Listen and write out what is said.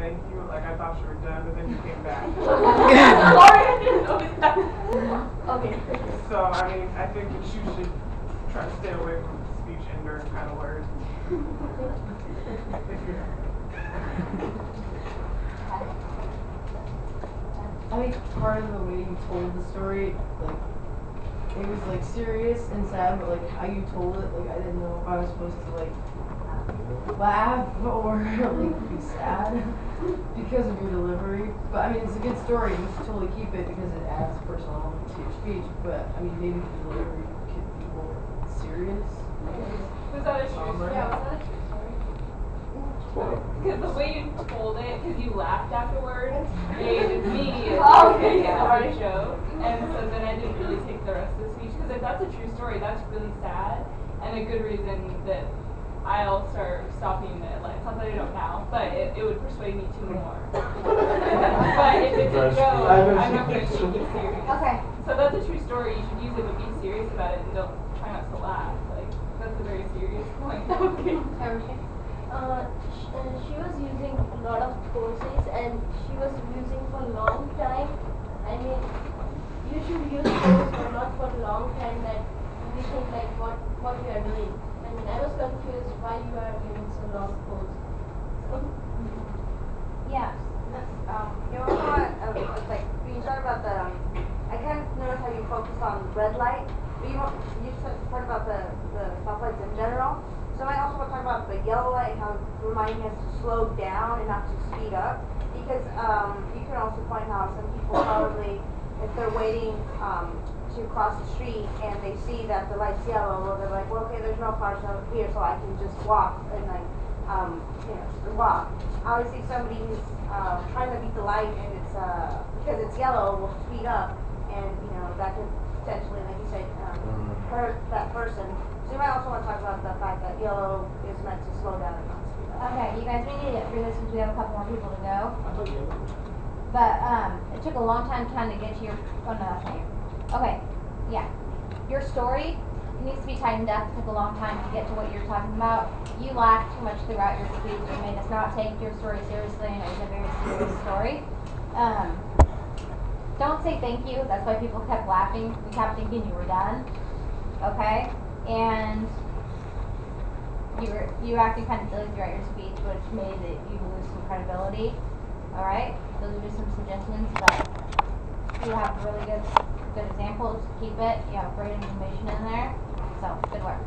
thank you. Like, I thought you were done, but then you came back. Sorry, I didn't notice that. Okay. So, I mean, I think that you should try to stay away from speech endurance kind of words. I think part of the way you told the story, like, it was like serious and sad, but like how you told it, like I didn't know if I was supposed to like laugh or like be sad because of your delivery. But I mean, it's a good story. You should totally keep it because it adds personal element to your speech. But I mean, maybe the delivery could be more serious. Was that a true story? Yeah, was that a true story? Because the way you told it, because you laughed afterwards, made me a joke. And so then I didn't really take the rest of the speech. Because if that's a true story, that's really sad. And a good reason that I'll start stopping it. Like, it's not that I don't now, but it would persuade me to more. But if it's a joke, I'm not going to take it serious. Okay. So that's a true story. You should use it, but be serious about it and don't try not to laugh. Like, that's a very serious point. Okay. She was using a lot of poses and she was using for a long time. I mean, you should use poses but not for a long time that we think like what you are doing. I mean, I was confused why you are using so long pose. Yeah. You also want, it's like, when you talk about the, I kind of noticed how you focused on red light, but you talked about the stoplights in general. So I also want to talk about the yellow light and how it's reminding us to slow down and not to speed up. Because you can also point out some people probably, if they're waiting to cross the street and they see that the light's yellow, well, they're like, well, okay, there's no cars over here, so I can just walk and like, walk. Obviously, somebody who's trying to beat the light and it's because it's yellow will speed up, and that could potentially, like you said, hurt that person. So you might also want to talk about the fact that yellow is meant to slow down and not speed up. Okay, you guys, we need to get through this because we have a couple more people to go. But it took a long time to get to your. Oh no, that's not you. Okay, yeah, your story needs to be tightened up. It took a long time to get to what you're talking about. You laughed too much throughout your speech. You made us not take your story seriously, and it was a very serious story. Don't say thank you. That's why people kept laughing. We kept thinking you were done. Okay, and you acted kind of silly throughout your speech, which made you lose some credibility. All right, those are just some suggestions, but you have really good examples. Keep it. You have great information in there. So good work.